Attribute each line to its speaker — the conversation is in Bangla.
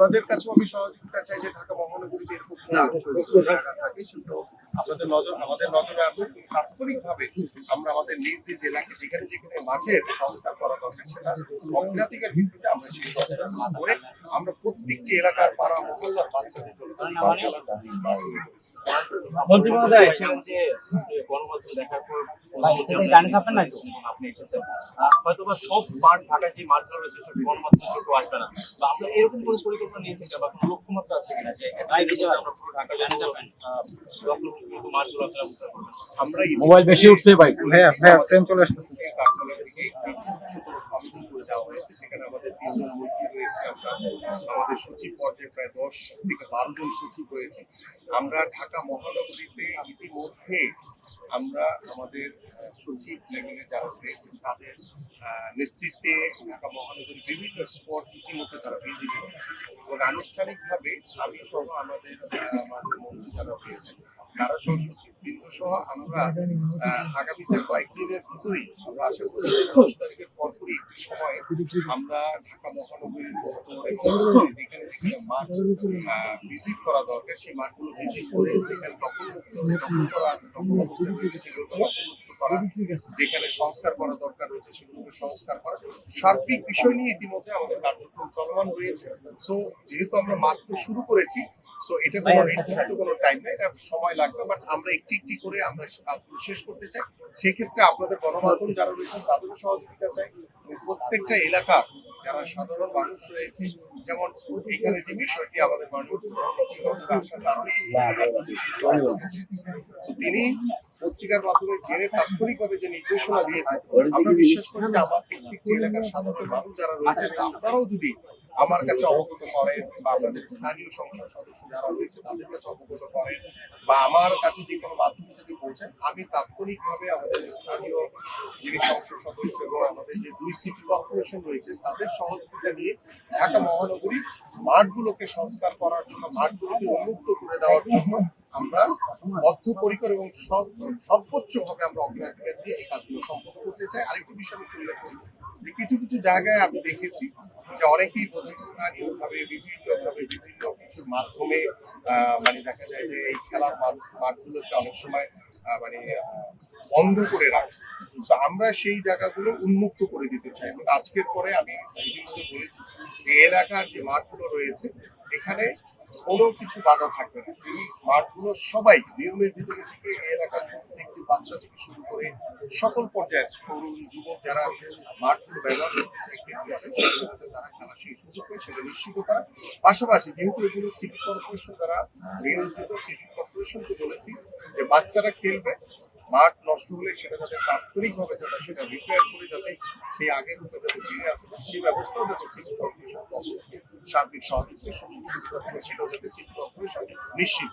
Speaker 1: আপনাদের কাছেও আমি সহযোগিতা চাই যে ঢাকা মহানগরীতে এরকম জায়গা থাকে সেগুলো আপনাদের আমাদের নজরে আসবে। তাৎক্ষণিকভাবে আমরা আমাদের নিজ নিজ এলাকায় যেখানে যেখানে মাঠের সংস্কার করা দরকার সেটা অগ্রাধিকার ভিত্তিতে আমরা সেই সংস্কার করে আমরা প্রত্যেকটি এলাকার পাড়া মহল্লার বাচ্চাদের জন্য
Speaker 2: মন্ত্রী মহোদয় ছিলেন যে গণমাধ্যম দেখার পর আপনি এসেছেন হয়তোবা সব মাঠ ঢাকায় যে মাঠগুলো রয়েছে সব গণমাধ্যম ছোট আসবে না, তো আপনার এরকম কোনো পরিকল্পনা নিয়েছেন বা কোনো লক্ষ্যমাত্রা আছে কিনা যে আমরা পুরো ঢাকা জানি যাবেন লক্ষ্য মাঠগুলো আপনারা
Speaker 1: আমরা
Speaker 3: মোবাইল বেশি উঠছে ভাই।
Speaker 1: হ্যাঁ হ্যাঁ ট্রেন চলে আসছে কার্যালয় থেকে একটি ছোট কমিটি করে দেওয়া হয়েছে। সেখানে আমাদের 3 জন মন্ত্রী রয়েছে, আমরা আমাদের সচিব পর্যায়ে প্রায় 10 থেকে 12 জন সচিব রয়েছে। আমরা ঢাকা মহানগরীতে ইতিমধ্যে আমরা আমাদের সচিব লেভেলে যারা রয়েছেন তাদের নেতৃত্বে ঢাকা মহানগরীর বিভিন্ন স্পট ইতিমধ্যে তারা ভিজিট করেছে এবং আনুষ্ঠানিকভাবে আমি সহ আমাদের মন্ত্রী যারা রয়েছেন তারা সহ সচিববৃন্দ সহ আমরা আগামীতে কয়েকদিনের ভিতরেই আমরা আশা করি 10 তারিখের পরপরই একটি সময় আমরা ঢাকা মহানগরীর যেখানে যেখানে মাঠ ভিজিট করা দরকার সেই মাঠগুলো ভিজিট করে যেখানে যেখানে সংস্কার করা দরকার রয়েছে সেগুলোকে সংস্কার করা, সার্বিক বিষয় নিয়ে ইতিমধ্যে আমাদের কার্যক্রম চলমান রয়েছে। সো যেহেতু আমরা মাত্র শুরু করেছি, সো এটা কোনো নির্ধারিত কোনো টাইম নেই, এটা সময় লাগবে, বাট আমরা একটি একটি করে আমরা কাজগুলো শেষ করতে চাই। সেক্ষেত্রে আপনাদের গণমাধ্যম যারা রয়েছেন তাদেরও সহযোগিতা চাই এবং প্রত্যেকটা এলাকা যারা সাধারণ মানুষ রয়েছে, যেমন এখানে যে বিষয়টি আমাদের তিনি পত্রিকার মাধ্যমে জেনে তাৎক্ষণিকভাবে যে নির্দেশনা দিয়েছে, আমরা বিশ্বাস করি যে আমার প্রত্যেকটি এলাকার সাধারণ মানুষ যারা রয়েছে আপনারাও যদি আমার কাছে অবগত করেন বা আপনাদের স্থানীয় সংসদ সদস্য যারা রয়েছে তাদের কাছে অবগত করেন বা আমার কাছে যে কোনো মাধ্যমে যদি পৌঁছান, আমি তাৎক্ষণিকভাবে আমাদের স্থানীয় যিনি সংসদ সদস্য এবং আমাদের যে 2 সিটি কর্পোরেশন রয়েছে তাদের সহযোগিতা নিয়ে ঢাকা মহানগরীর মাঠগুলোকে সংস্কার করার জন্য, মাঠগুলোকে উন্মুক্ত করে দেওয়ার জন্য আমরা বদ্ধপরিকর এবং সর্বোচ্চভাবে আমরা অগ্রাধিকার দিয়ে এই কাজগুলো সম্পন্ন করতে চাই। আরেকটি বিষয় আমি উল্লেখ করি যে কিছু কিছু জায়গায় আমি দেখেছি যে অনেকেই বোধহয় স্থানীয়ভাবে বিভিন্ন কিছুর মাধ্যমে মানে দেখা যায় যে এই খেলার মাঠগুলোকে অনেক সময় মানে বন্ধ করে রাখে। তো আমরা সেই জায়গাগুলো উন্মুক্ত করে দিতে চাই এবং আজকের পরে আমি ইতিমধ্যে বলেছি যে এলাকার যে মাঠগুলো রয়েছে এখানে কোনো কিছু বাধা থাকবে না। এই মাঠগুলো সবাই নিয়মের ভিতরে থেকে এলাকার প্রত্যেকটি বাচ্চা থেকে শুরু করে সকল পর্যায়ের তরুণ যুবক যারা মাঠগুলো ব্যবহার করতে চাই তারা খেলা সেই সুযোগ করে সেটা নিশ্চিত করা। পাশাপাশি যেহেতু এগুলো সিটি কর্পোরেশন দ্বারা নিয়ন্ত্রিত, সিটি কর্পোরেশনকে বলেছি যে বাচ্চারা খেলবে, মাঠ নষ্ট হলে সেটা যাতে তাৎক্ষণিকভাবে যাতে সেটা রিপেয়ার করে যাতে সেই আগের রূপে যাতে ফিরে আসে সেই ব্যবস্থাও যাতে সিটি কর্পোরেশন সার্বিক সহযোগিতা সেটাও যাতে সিটি কর্পোরেশন নিশ্চিত